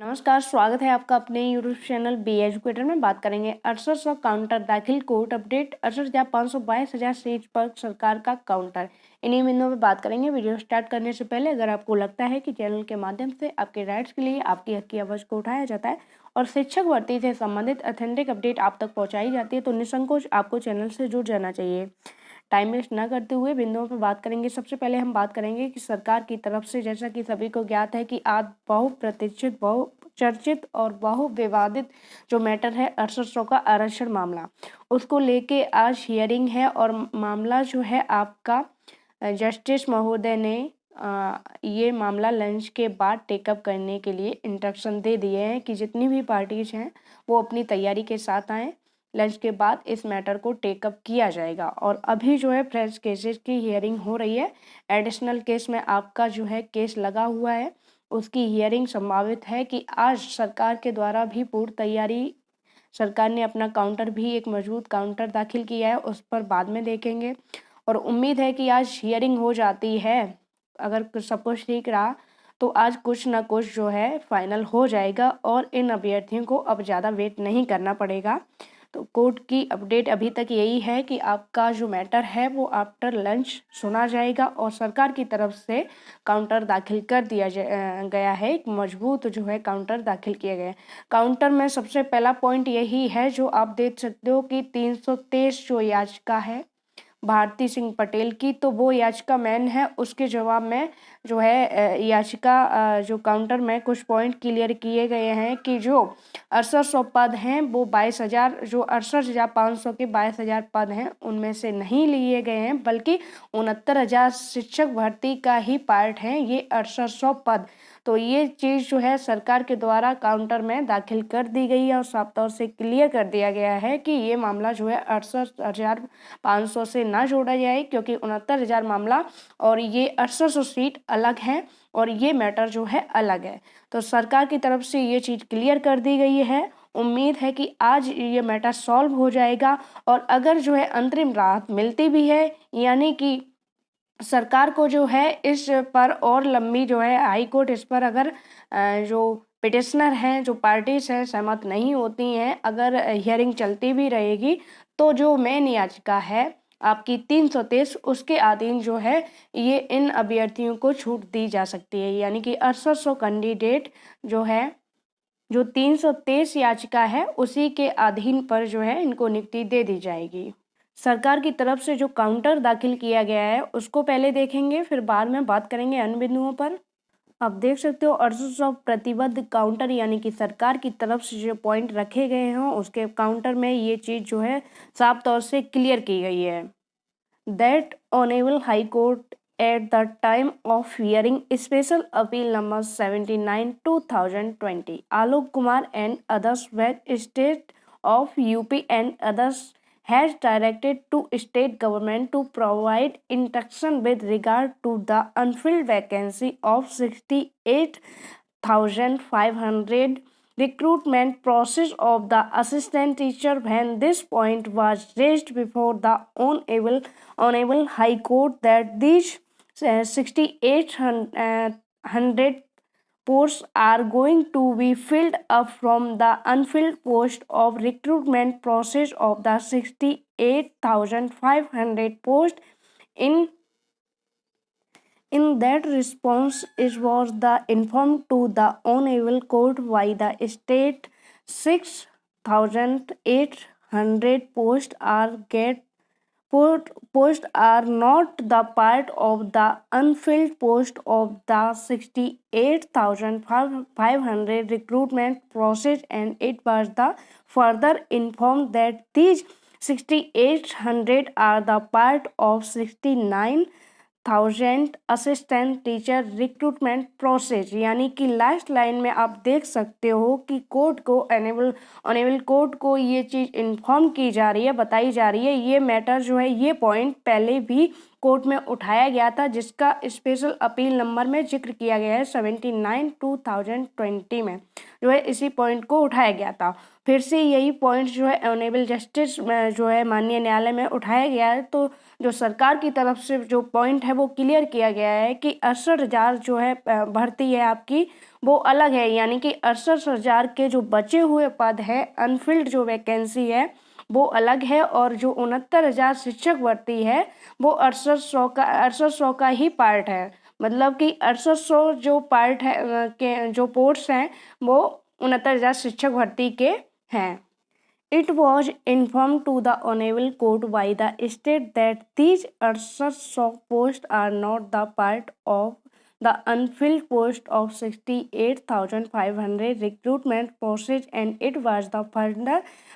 नमस्कार, स्वागत है आपका अपने यूट्यूब चैनल बी एजुकेटर में। बात करेंगे 6800 काउंटर दाखिल कोर्ट अपडेट 68,522,000 सीट पर सरकार का काउंटर। इन्हीं बिंदुओं पे बात करेंगे। वीडियो स्टार्ट करने से पहले अगर आपको लगता है कि चैनल के माध्यम से आपके राइट्स के लिए आपकी हक की आवाज़ को उठाया जाता है और शिक्षक भर्ती से संबंधित ऑथेंटिक अपडेट आप तक पहुँचाई जाती है तो निसंकोच आपको चैनल से जुड़ जाना चाहिए। टाइम वेस्ट ना करते हुए बिंदुओं पर बात करेंगे। सबसे पहले हम बात करेंगे कि सरकार की तरफ से, जैसा कि सभी को ज्ञात है कि आज बहुप्रतीक्षित, बहुचर्चित और बहुविवादित जो मैटर है 6800 का आरक्षण मामला, उसको लेके आज हियरिंग है और मामला जो है आपका जस्टिस महोदय ने ये मामला लंच के बाद टेकअप करने के लिए इंस्ट्रक्शन दे दिए हैं कि जितनी भी पार्टीज हैं वो अपनी तैयारी के साथ आएँ। लंच के बाद इस मैटर को टेकअप किया जाएगा और अभी जो है फ्रेश केसेस की हियरिंग हो रही है। एडिशनल केस में आपका जो है केस लगा हुआ है, उसकी हियरिंग संभावित है कि आज सरकार के द्वारा भी पूर्व तैयारी, सरकार ने अपना काउंटर भी एक मजबूत काउंटर दाखिल किया है, उस पर बाद में देखेंगे और उम्मीद है कि आज हियरिंग हो जाती है। अगर सब कुछ ठीक रहा तो आज कुछ ना कुछ जो है फाइनल हो जाएगा और इन अभ्यर्थियों को अब ज़्यादा वेट नहीं करना पड़ेगा। तो कोर्ट की अपडेट अभी तक यही है कि आपका जो मैटर है वो आफ्टर लंच सुना जाएगा और सरकार की तरफ से काउंटर दाखिल कर दिया गया है। एक मजबूत जो है काउंटर दाखिल किया गया है। काउंटर में सबसे पहला पॉइंट यही है जो आप देख सकते हो कि 323 जो याचिका है भारती सिंह पटेल की, तो वो याचिका मेन है। उसके जवाब में जो है याचिका जो काउंटर में कुछ पॉइंट क्लियर किए गए हैं कि जो 6800 पद हैं वो 22,000, जो 68,500 के 22,000 पद हैं उनमें से नहीं लिए गए हैं, बल्कि 69,000 शिक्षक भर्ती का ही पार्ट है ये 6800 पद। तो ये चीज़ जो है सरकार के द्वारा काउंटर में दाखिल कर दी गई है और साफ तौर से क्लियर कर दिया गया है कि ये मामला जो है 68,500 से ना जोड़ा जाए, क्योंकि 69,000 मामला और ये 6800 सीट अलग हैं और ये मैटर जो है अलग है। तो सरकार की तरफ से ये चीज़ क्लियर कर दी गई है। उम्मीद है कि आज ये मैटर सॉल्व हो जाएगा और अगर जो है अंतरिम राहत मिलती भी है, यानी कि सरकार को जो है इस पर और लंबी जो है हाई कोर्ट इस पर अगर जो पिटिशनर हैं, जो पार्टीज हैं सहमत नहीं होती हैं, अगर हियरिंग चलती भी रहेगी तो जो मेन याचिका है आपकी 323 उसके अधीन जो है ये इन अभ्यर्थियों को छूट दी जा सकती है, यानी कि 6800 कैंडिडेट जो है, जो 323 याचिका है उसी के अधीन पर जो है इनको नियुक्ति दे दी जाएगी। सरकार की तरफ से जो काउंटर दाखिल किया गया है उसको पहले देखेंगे, फिर बाद में बात करेंगे अन्य बिंदुओं पर। आप देख सकते हो 6800 प्रतिबद्ध काउंटर, यानी कि सरकार की तरफ से जो पॉइंट रखे गए हैं उसके काउंटर में ये चीज़ जो है साफ तौर से क्लियर की गई है। That honourable high court at the time of hearing special appeal number 79/2020 Alok Kumar and others were state of UP and others has directed to state government to provide instruction with regard to the unfilled vacancy of 68,500 recruitment process of the assistant teacher. When this point was raised before the honorable high court that these 6,800 posts are going to be filled up from the unfilled post of recruitment process of the 68,500 posts. In that response, it was the informed to the honorable court why the state 6,800 posts are not the part of the unfilled post of the 68,500 recruitment process, and it was the further informed that these 6,800 are the part of 69,000 assistant teacher recruitment process. यानी कि last line में आप देख सकते हो कि court को honourable court को ये चीज़ इन्फॉर्म की जा रही है, बताई जा रही है। ये मैटर जो है, ये पॉइंट पहले भी कोर्ट में उठाया गया था, जिसका स्पेशल अपील नंबर में जिक्र किया गया है 79/2020 में जो है इसी पॉइंट को उठाया गया था। फिर से यही पॉइंट जो है ऑनरेबल जस्टिस जो है माननीय न्यायालय में उठाया गया है। तो जो सरकार की तरफ से जो पॉइंट है वो क्लियर किया गया है कि 68,000 जो है भर्ती है आपकी वो अलग है, यानी कि 68,000 के जो बचे हुए पद है अनफिल्ड जो वैकेंसी है वो अलग है, और जो 69,000 शिक्षक भर्ती है वो 6800 का ही पार्ट है। मतलब कि 6800 जो पार्ट है के जो पोस्ट हैं वो 69,000 शिक्षक भर्ती के हैं। It was informed to the Honorable Court by the state that these 6800 posts are not the part of the unfilled post of 68,500 recruitment process, and it was the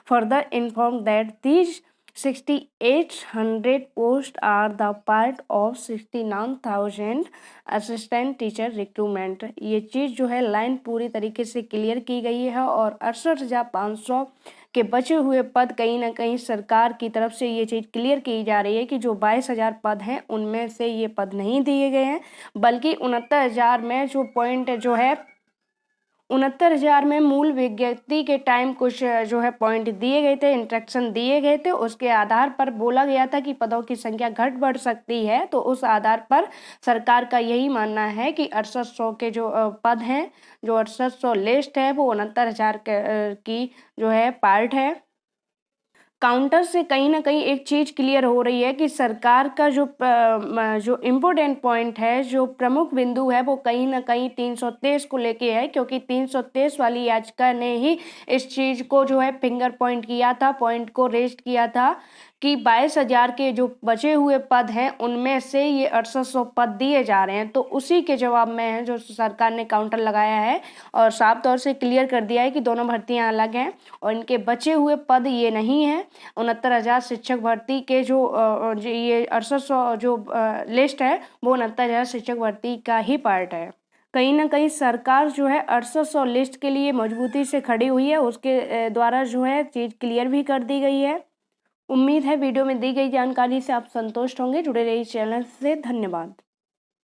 further informed that these 6,800 posts are the part of 69,000 assistant teacher recruitment. ये चीज़ जो है line पूरी तरीके से clear की गई है, और 68,500 के बचे हुए पद कहीं ना कहीं सरकार की तरफ से ये चीज़ क्लियर की जा रही है कि जो 22,000 पद हैं उनमें से ये पद नहीं दिए गए हैं, बल्कि 69,000 में जो पॉइंट जो है 69,000 में मूल विज्ञप्ति के टाइम कुछ जो है पॉइंट दिए गए थे, इंस्ट्रक्शन दिए गए थे, उसके आधार पर बोला गया था कि पदों की संख्या घट बढ़ सकती है। तो उस आधार पर सरकार का यही मानना है कि 6800 के जो पद हैं, जो 6800 लिस्ट है वो 69,000 की जो है पार्ट है। काउंटर से कहीं ना कहीं एक चीज़ क्लियर हो रही है कि सरकार का जो इम्पोर्टेंट पॉइंट है, जो प्रमुख बिंदु है वो कहीं ना कहीं 323 को लेके है, क्योंकि 323 वाली याचिका ने ही इस चीज़ को जो है फिंगर पॉइंट किया था, पॉइंट को रेस्ट किया था कि 22,000 के जो बचे हुए पद हैं उनमें से ये 6800 पद दिए जा रहे हैं। तो उसी के जवाब में है जो सरकार ने काउंटर लगाया है और साफ तौर से क्लियर कर दिया है कि दोनों भर्तियां अलग हैं और इनके बचे हुए पद ये नहीं हैं। 69,000 शिक्षक भर्ती के जो ये 6800 जो लिस्ट है वो 69,000 शिक्षक भर्ती का ही पार्ट है। कहीं ना कहीं सरकार जो है 6800 लिस्ट के लिए मजबूती से खड़ी हुई है, उसके द्वारा जो है चीज़ क्लियर भी कर दी गई है। उम्मीद है वीडियो में दी गई जानकारी से आप संतुष्ट होंगे। जुड़े रहिए चैनल से। धन्यवाद।